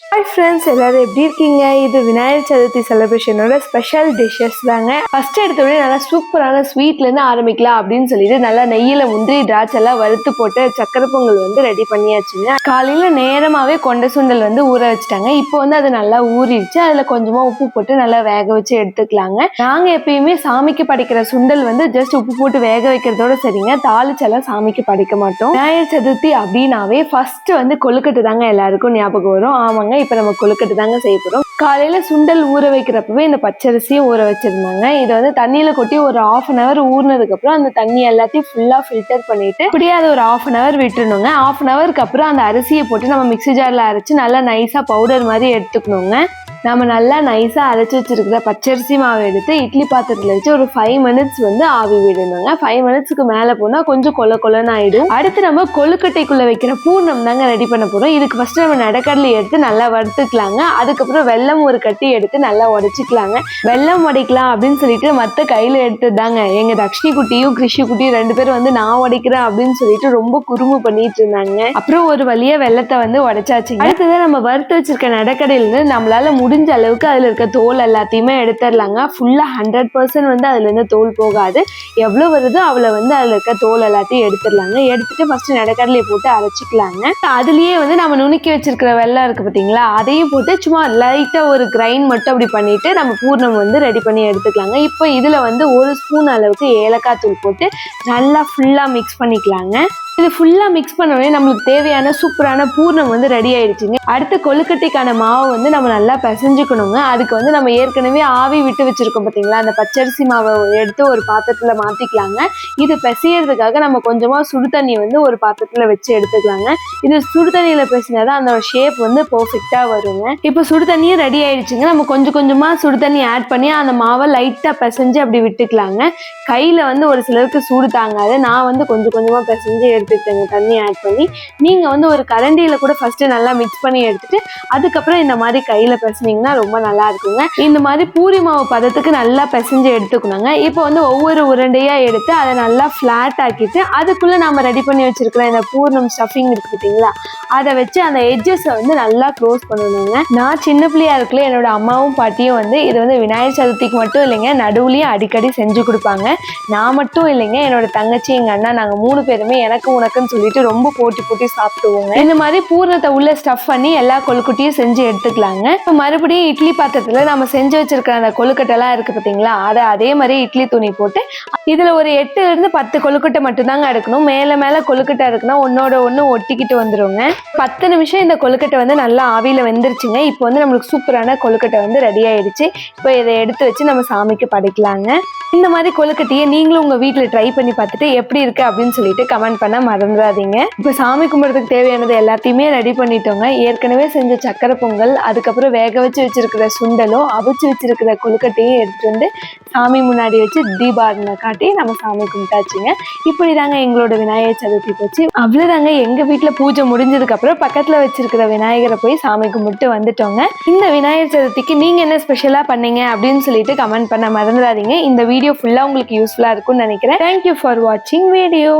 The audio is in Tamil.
Hi friends, எல்லாரும் எப்படி இருக்கீங்க? இது விநாயகர் சதுர்த்தி செலிப்ரேஷனோட ஸ்பெஷல் டிஷ்ஷஸ் தாங்க. ஃபர்ஸ்ட் எடுத்தோடனே நல்லா சூப்பரான ஸ்வீட்லேருந்து ஆரம்பிக்கலாம் அப்படின்னு சொல்லிட்டு நல்லா நெய்யில் முந்திரி திராட்சைலாம் வறுத்து போட்டு சக்கரை பொங்கல் வந்து ரெடி பண்ணியாச்சுங்க. காலையில் நேரமாகவே கொண்ட சுண்டல் வந்து ஊற வச்சுட்டாங்க. இப்போ வந்து அது நல்லா ஊறிடுச்சு. அதில் கொஞ்சமாக உப்பு போட்டு நல்லா வேக வச்சு எடுத்துக்கலாங்க. நாங்கள் எப்பயுமே சாமிக்கு படைக்கிற சுண்டல் வந்து ஜஸ்ட் உப்பு போட்டு வேக வைக்கிறதோட சரிங்க, தாளிச்செல்லாம் சாமிக்கு படைக்க மாட்டோம். விநாயகர் சதுர்த்தி அப்படின்னாவே ஃபர்ஸ்ட் வந்து கொழுக்கட்டை தாங்க எல்லாருக்கும் ஞாபகம் வரும். ஆமாங்க, இப்போ நம்ம கொழுக்கட்டை தாங்க செய்ய போகிறோம். காலையில் சுண்டல் ஊற வைக்கிறப்பவே இந்த பச்சரிசியும் ஊற வச்சிருந்தாங்க. இதை வந்து தண்ணியில் கொட்டி ஒரு 1/2 an hour ஊறினதுக்கப்புறம் அந்த தண்ணி எல்லாத்தையும் ஃபுல்லாக ஃபில்டர் பண்ணிட்டு அப்படியே அதை ஒரு 1/2 an hour விட்டுருணுங்க. 1/2 an hourக்கு அப்புறம் அந்த அரிசியை போட்டு நம்ம மிக்ஸி ஜாரில் அரைச்சி நல்லா நைஸாக பவுடர் மாதிரி எடுத்துக்கணுங்க. நம்ம நல்லா நைஸாக அரைச்சி வச்சிருக்கிற பச்சரிசி மாவு எடுத்து இட்லி பாத்திரத்தில் வச்சு ஒரு 5 minutes வந்து ஆவி விடணுங்க. 5 minutesக்கு மேலே போனால் கொஞ்சம் கொலன்னு ஆகிடும். அடுத்து நம்ம கொழுக்கட்டைக்குள்ளே வைக்கிற பூர்ணம் தாங்க ரெடி பண்ண போகிறோம். இதுக்கு ஃபஸ்ட்டு நம்ம நடக்கடலை எடுத்து நல்லா வறுத்துக்கலாங்க. அதுக்கப்புறம் வெல்லம் ஒரு கட்டி எடுத்து நல்லா உடைச்சிக்கலாங்க. வெல்லம் உடைக்கலாம் அப்படின்னு சொல்லிட்டு மற்ற கையில் எடுத்து தாங்க எங்கள் தக்ஷினி குட்டியும் கிருஷி குட்டியும் 2 பேரும் வந்து நான் உடைக்கிறேன் அப்படின்னு சொல்லிட்டு ரொம்ப குறும்பு பண்ணிட்டு இருந்தாங்க. அப்புறம் ஒரு வழியாக வெல்லத்தை வந்து உடைச்சாச்சுங்க. அடுத்ததான் நம்ம வறுத்து வச்சிருக்க நடக்கடையிலேருந்து நம்மளால முடிஞ்ச அளவுக்கு அதில் இருக்க தோல் எல்லாத்தையுமே எடுத்துடலாங்க. ஃபுல்லாக 100% வந்து அதுலேருந்து தோல் போகாது. எவ்வளோ வருதோ அவ்வளோ வந்து அதில் இருக்க தோல் எல்லாத்தையும் எடுத்துடலாங்க. எடுத்துட்டு ஃபஸ்ட்டு நடக்கடலையை போட்டு அரைச்சிக்கலாங்க. அதுலேயே வந்து நம்ம நுணுக்கி வச்சிருக்கிற வெல்லம் இருக்குது பார்த்தீங்களா, அதையும் போட்டு சும்மா லைட்டாக ஒரு கிரைண்ட் மட்டும் அப்படி பண்ணிவிட்டு நம்ம பூர்ணம் வந்து ரெடி பண்ணி எடுத்துக்கலாங்க. இப்போ இதில் வந்து 1 ஸ்பூன் அளவுக்கு ஏலக்காய் தூள் போட்டு நல்லா ஃபுல்லாக மிக்ஸ் பண்ணிக்கலாங்க. இது ஃபுல்லாக மிக்ஸ் பண்ணோடனே நம்மளுக்கு தேவையான சூப்பரான பூர்ணம் வந்து ரெடி ஆயிடுச்சுங்க. அடுத்து கொழுக்கட்டைக்கான மாவு வந்து நம்ம நல்லா பிசைஞ்சுக்கணுங்க. அதுக்கு வந்து நம்ம ஏற்கனவே ஆவி விட்டு வச்சுருக்கோம் பார்த்தீங்களா, அந்த பச்சரிசி மாவை எடுத்து ஒரு பாத்திரத்தில் மாற்றிக்கலாங்க. இது பிசையறதுக்காக நம்ம கொஞ்சமாக சுடு தண்ணி வந்து ஒரு பாத்திரத்தில் வச்சு எடுத்துக்கலாங்க. இது சுடு தண்ணியில் பிசைஞ்சாதான் அந்த ஷேப் வந்து பர்ஃபெக்டாக வருங்க. இப்போ சுடு தண்ணியும் ரெடி ஆயிடுச்சுங்க. நம்ம கொஞ்சமாக சுடு தண்ணி ஆட் பண்ணி அந்த மாவை லைட்டாக பிசைஞ்சு அப்படி விட்டுக்கலாங்க. கையில் வந்து ஒரு சிலருக்கு சூடு தாங்காது. நான் வந்து கொஞ்சமாக பிசைஞ்சு எடுத்துக்கிட்டேங்க தண்ணி ஆட் பண்ணி. நீங்கள் வந்து ஒரு கரண்டியில் கூட ஃபஸ்ட்டு நல்லா மிக்ஸ் பண்ணி எடுத்துட்டு அதுக்கப்புறம் இந்த மாதிரி கையில் பிசைஞ்சிங்கன்னா ரொம்ப நல்லா இருக்குங்க. இந்த மாதிரி பூரி மாவு பதத்துக்கு நல்லா பிசைஞ்சு எடுத்துக்கணுங்க. இப்போ வந்து ஒவ்வொரு உருண்டையாக எடுத்து அதை நல்லா ஃப்ளாட் ஆக்கிட்டு அதுக்குள்ளே நம்ம ரெடி பண்ணி வச்சிருக்கிற இந்த பூர்ணம் ஸ்டஃபிங் இருக்குது பார்த்தீங்களா, அதை வச்சு அந்த எட்ஜஸை வந்து நல்லா க்ளோஸ் பண்ணணுங்க. நான் சின்ன பிள்ளையா இருக்குல்ல என்னோட அம்மாவும் பாட்டியும் வந்து இது வந்து விநாயகர் சதுர்த்திக்கு மட்டும் இல்லைங்க, நடுவுலையும் அடிக்கடி செஞ்சு கொடுப்பாங்க. நான் மட்டும் இல்லைங்க, என்னோட தங்கச்சி எங்கள் அண்ணா நாங்கள் 3 பேருமே எனக்கு உனக்குன்னு சொல்லிட்டு ரொம்ப போட்டி சாப்பிடுவோங்க. இந்த மாதிரி பூர்ணத்தை உள்ள ஸ்டஃப் பண்ணி எல்லா கொழுக்கட்டையும் செஞ்சு எடுத்துக்கலாங்க. இப்போ மறுபடியும் இட்லி பாத்திரத்தில் நம்ம செஞ்சு வச்சிருக்கிற அந்த கொழுக்கட்டைலாம் இருக்குது பார்த்தீங்களா, அதை அதே மாதிரி இட்லி துணி போட்டு இதில் ஒரு 8 to 10 கொழுக்கட்டை மட்டும்தாங்க எடுக்கணும். மேலே கொழுக்கட்டை இருக்குன்னா ஒன்னோட ஒன்று ஒட்டிக்கிட்டு வந்துடுங்க. 10 நிமிஷம் இந்த கொழுக்கட்டை வந்து நல்லா ஆவியில் வெந்துருச்சுங்க. இப்போ வந்து நம்மளுக்கு சூப்பரான கொழுக்கட்டை வந்து ரெடி ஆயிடுச்சு. இப்போ இதை எடுத்து வச்சு நம்ம சாமிக்கு படைக்கலாங்க. இந்த மாதிரி கொழுக்கட்டையை நீங்களும் உங்கள் வீட்டில் ட்ரை பண்ணி பார்த்துட்டு எப்படி இருக்குது அப்படின்னு சொல்லிட்டு கமெண்ட் பண்ண மறந்துடாதீங்க. இப்போ சாமி கும்பிட்றதுக்கு தேவையானது எல்லாத்தையுமே ரெடி பண்ணிட்டோங்க. ஏற்கனவே செஞ்ச சக்கரை பொங்கல், அதுக்கப்புறம் வேக வச்சு வச்சிருக்கிற சுண்டலும் அவிச்சு வச்சிருக்கிற கொழுக்கட்டையும் எடுத்துகிட்டு வந்து சாமி முன்னாடி வச்சு தீபாவளி காட்டி நம்ம சாமி கும்பிட்டாச்சுங்க. இப்படி தாங்க எங்களோட விநாயகர் சதுர்த்தி போச்சு. அவ்வளோதாங்க, எங்கள் வீட்டில் பூஜை முடிஞ்சதுக்கப்புறம் பக்கத்தில் வச்சிருக்கிற விநாயகரை போய் சாமி கும்பிட்டு வந்துட்டோங்க. இந்த விநாயகர் சதுர்த்திக்கு நீங்கள் என்ன ஸ்பெஷலாக பண்ணீங்க அப்படின்னு சொல்லிட்டு கமெண்ட் பண்ண மறந்துடாதீங்க. இந்த வீடியோ ஃபுல்லாக உங்களுக்கு யூஸ்ஃபுல்லாக இருக்கும்னு நினைக்கிறேன். தேங்க்யூ ஃபார் வாட்சிங் வீடியோ.